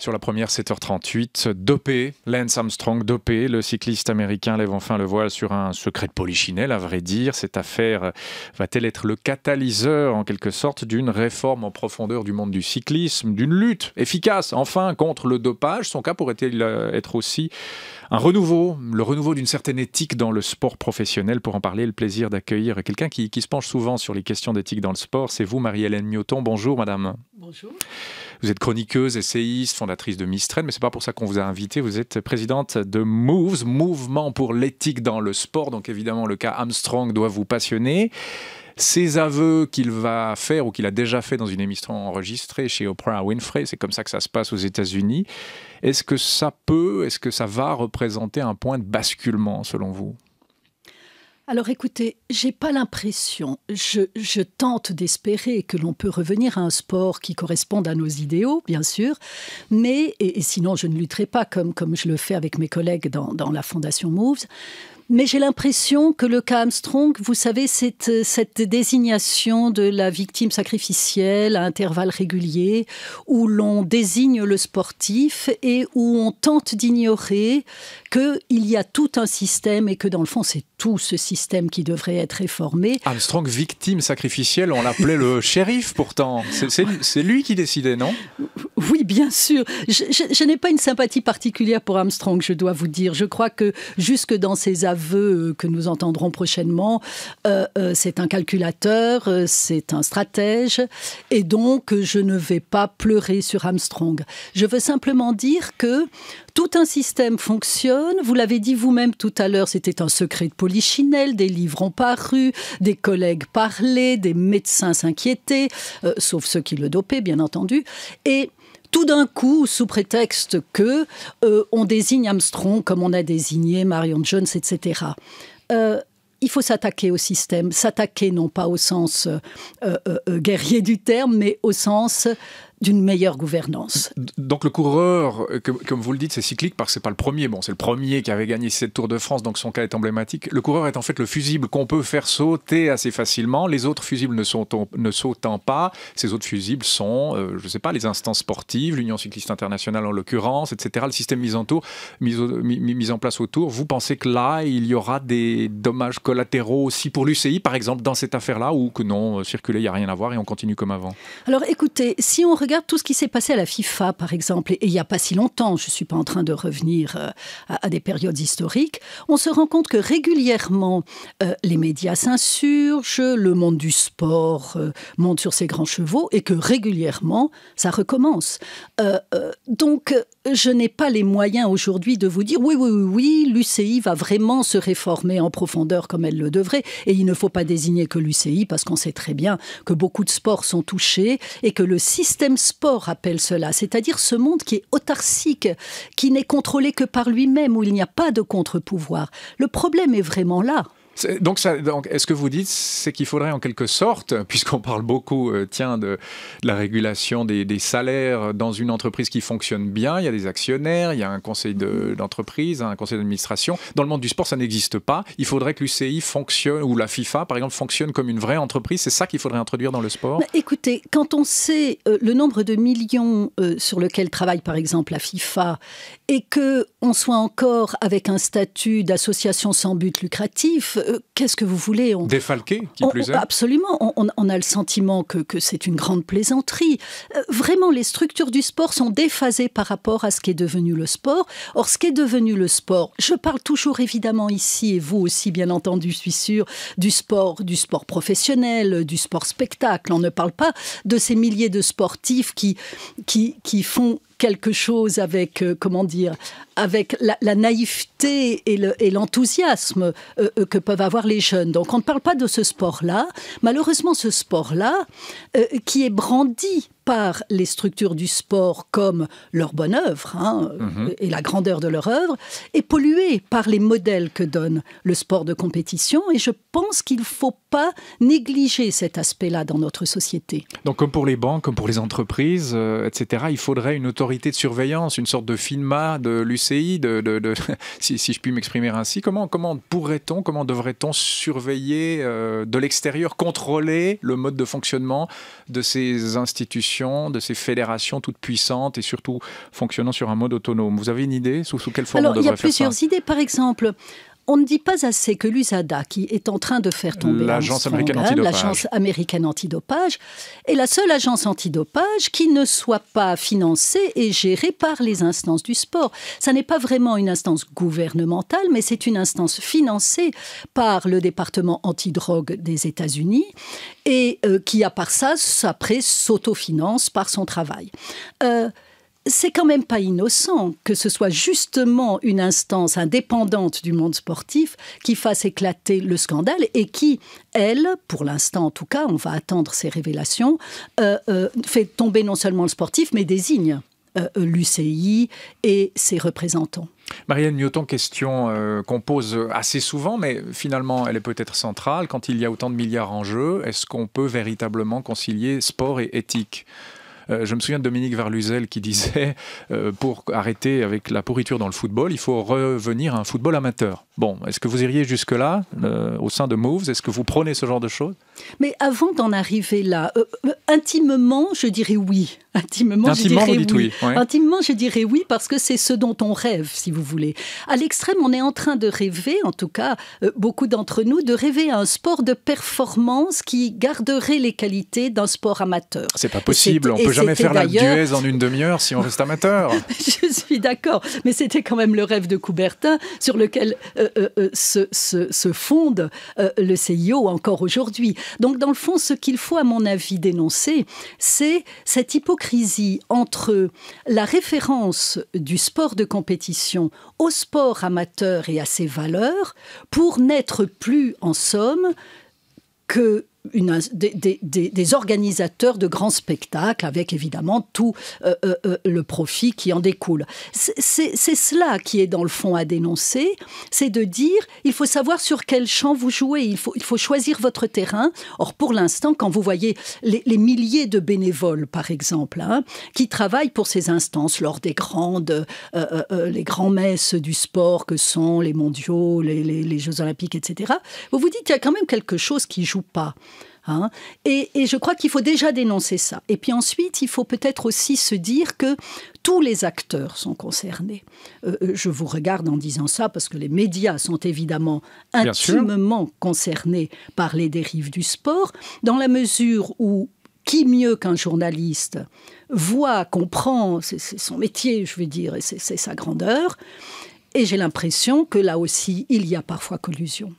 Sur la première, 7h38, dopé, Lance Armstrong dopé, le cycliste américain lève enfin le voile sur un secret de polichinelle, à vrai dire. Cette affaire va-t-elle être le catalyseur, en quelque sorte, d'une réforme en profondeur du monde du cyclisme, d'une lutte efficace, enfin, contre le dopage? Son cas pourrait-il être aussi un renouveau, le renouveau d'une certaine éthique dans le sport professionnel? Pour en parler, le plaisir d'accueillir quelqu'un qui se penche souvent sur les questions d'éthique dans le sport. C'est vous, Marie-Hélène Mioton. Bonjour, madame. Bonjour. Vous êtes chroniqueuse, essayiste, fondatrice de Mistrend, mais c'est pas pour ça qu'on vous a invité. Vous êtes présidente de Moves, Mouvement pour l'éthique dans le sport. Donc évidemment, le cas Armstrong doit vous passionner. Ces aveux qu'il va faire ou qu'il a déjà fait dans une émission enregistrée chez Oprah Winfrey, c'est comme ça que ça se passe aux États-Unis. Est-ce que ça va représenter un point de basculement selon vous ? Alors écoutez, j'ai pas l'impression, je tente d'espérer que l'on peut revenir à un sport qui corresponde à nos idéaux, bien sûr, mais, et sinon je ne lutterai pas comme je le fais avec mes collègues dans la Fondation Moves. Mais j'ai l'impression que le cas Armstrong, vous savez, cette désignation de la victime sacrificielle à intervalles réguliers, où l'on désigne le sportif et où on tente d'ignorer qu'il y a tout un système et que dans le fond, c'est tout ce système qui devrait être réformé. Armstrong, victime sacrificielle, on l'appelait le shérif pourtant. C'est lui qui décidait, non ? Oui, bien sûr. Je n'ai pas une sympathie particulière pour Armstrong, je dois vous dire. Je crois que jusque dans ses aveux que nous entendrons prochainement, c'est un calculateur, c'est un stratège, et donc je ne vais pas pleurer sur Armstrong. Je veux simplement dire que tout un système fonctionne. Vous l'avez dit vous-même tout à l'heure, c'était un secret de polichinelle. Des livres ont paru, des collègues parlaient, des médecins s'inquiétaient, sauf ceux qui le dopaient, bien entendu. Et tout d'un coup, sous prétexte que on désigne Armstrong comme on a désigné Marion Jones, etc. Il faut s'attaquer au système. S'attaquer non pas au sens guerrier du terme, mais au sens d'une meilleure gouvernance. Donc le coureur, comme vous le dites, c'est cyclique parce que c'est pas le premier. Bon, c'est le premier qui avait gagné cette Tour de France, donc son cas est emblématique. Le coureur est en fait le fusible qu'on peut faire sauter assez facilement. Les autres fusibles ne sautant pas. Ces autres fusibles sont, je sais pas, les instances sportives, l'Union cycliste internationale en l'occurrence, etc. Le système mis en place autour. Vous pensez que là, il y aura des dommages collatéraux aussi pour l'UCI, par exemple, dans cette affaire-là, ou que non, circuler, il n'y a rien à voir et on continue comme avant? Alors écoutez, si on regarde tout ce qui s'est passé à la FIFA, par exemple, et il n'y a pas si longtemps, je ne suis pas en train de revenir à des périodes historiques, on se rend compte que régulièrement, les médias s'insurgent, le monde du sport monte sur ses grands chevaux, et que régulièrement, ça recommence. Donc, je n'ai pas les moyens aujourd'hui de vous dire oui, l'UCI va vraiment se réformer en profondeur comme elle le devrait, et il ne faut pas désigner que l'UCI, parce qu'on sait très bien que beaucoup de sports sont touchés, et que le système sport appelle cela, c'est-à-dire ce monde qui est autarcique, qui n'est contrôlé que par lui-même, où il n'y a pas de contre-pouvoir. Le problème est vraiment là. Donc, est-ce que vous dites, c'est qu'il faudrait en quelque sorte, puisqu'on parle beaucoup de la régulation des salaires dans une entreprise qui fonctionne bien, il y a des actionnaires, il y a un conseil d'entreprise, un conseil d'administration. Dans le monde du sport, ça n'existe pas. Il faudrait que l'UCI fonctionne, ou la FIFA, par exemple, fonctionne comme une vraie entreprise. C'est ça qu'il faudrait introduire dans le sport? Écoutez, quand on sait le nombre de millions sur lequel travaille, par exemple, la FIFA, et qu'on soit encore avec un statut d'association sans but lucratif, qu'est-ce que vous voulez? Défalqué, qui plus est. Absolument. On a le sentiment que c'est une grande plaisanterie. Vraiment, les structures du sport sont déphasées par rapport à ce qui est devenu le sport. Or, ce qui est devenu le sport, je parle toujours évidemment ici, et vous aussi, bien entendu, je suis sûre, du sport professionnel, du sport spectacle. On ne parle pas de ces milliers de sportifs qui font quelque chose avec, avec la naïveté et l'enthousiasme que peuvent avoir les jeunes. Donc on ne parle pas de ce sport-là. Malheureusement, ce sport-là, qui est brandi par les structures du sport comme leur bonne œuvre, et la grandeur de leur œuvre, est polluée par les modèles que donne le sport de compétition. Et je pense qu'il ne faut pas négliger cet aspect-là dans notre société. Donc comme pour les banques, comme pour les entreprises, etc., il faudrait une autorité de surveillance, une sorte de FINMA de l'UCI, si je puis m'exprimer ainsi. Comment devrait-on surveiller de l'extérieur, contrôler le mode de fonctionnement de ces institutions régulation de ces fédérations toutes puissantes et surtout fonctionnant sur un mode autonome. Vous avez une idée sous quelle forme on devrait faire ça? Il y a plusieurs idées. Par exemple, on ne dit pas assez que l'USADA, qui est en train de faire tomber l'agence américaine antidopage, est la seule agence antidopage qui ne soit pas financée et gérée par les instances du sport. Ça n'est pas vraiment une instance gouvernementale, mais c'est une instance financée par le département antidrogue des États-Unis et qui, à part ça, après, s'autofinance par son travail. C'est quand même pas innocent que ce soit justement une instance indépendante du monde sportif qui fasse éclater le scandale et qui, elle, pour l'instant en tout cas, on va attendre ses révélations, fait tomber non seulement le sportif, mais désigne l'UCI et ses représentants. Marielle Newton, question qu'on pose assez souvent, mais finalement elle est peut-être centrale. Quand il y a autant de milliards en jeu, est-ce qu'on peut véritablement concilier sport et éthique ? Je me souviens de Dominique Varluzel qui disait pour arrêter avec la pourriture dans le football, il faut revenir à un football amateur. Bon, est-ce que vous iriez jusque-là au sein de Moves? Est-ce que vous prônez ce genre de choses? Mais avant d'en arriver là, intimement, je dirais oui. Intimement, je dirais oui. Ouais. Intimement, je dirais oui parce que c'est ce dont on rêve, si vous voulez. À l'extrême, on est en train de rêver, en tout cas, beaucoup d'entre nous, de rêver à un sport de performance qui garderait les qualités d'un sport amateur. C'est pas possible, on peut jamais faire la Duez en une demi-heure si on reste amateur. Je suis d'accord, mais c'était quand même le rêve de Coubertin sur lequel se fonde le CIO encore aujourd'hui. Donc dans le fond, ce qu'il faut à mon avis dénoncer, c'est cette hypocrisie entre la référence du sport de compétition au sport amateur et à ses valeurs pour n'être plus en somme que des organisateurs de grands spectacles avec évidemment tout le profit qui en découle. C'est cela qui est dans le fond à dénoncer, c'est de dire il faut savoir sur quel champ vous jouez, il faut choisir votre terrain. Or pour l'instant, quand vous voyez les milliers de bénévoles par exemple, qui travaillent pour ces instances lors des les grands messes du sport que sont les mondiaux, les Jeux Olympiques, etc., vous vous dites qu'il y a quand même quelque chose qui ne joue pas. Et je crois qu'il faut déjà dénoncer ça. Et puis ensuite, il faut peut-être aussi se dire que tous les acteurs sont concernés. Je vous regarde en disant ça parce que les médias sont évidemment intimement concernés par les dérives du sport, dans la mesure où qui mieux qu'un journaliste voit, comprend, c'est son métier, je veux dire, et c'est sa grandeur. Et j'ai l'impression que là aussi, il y a parfois collusion.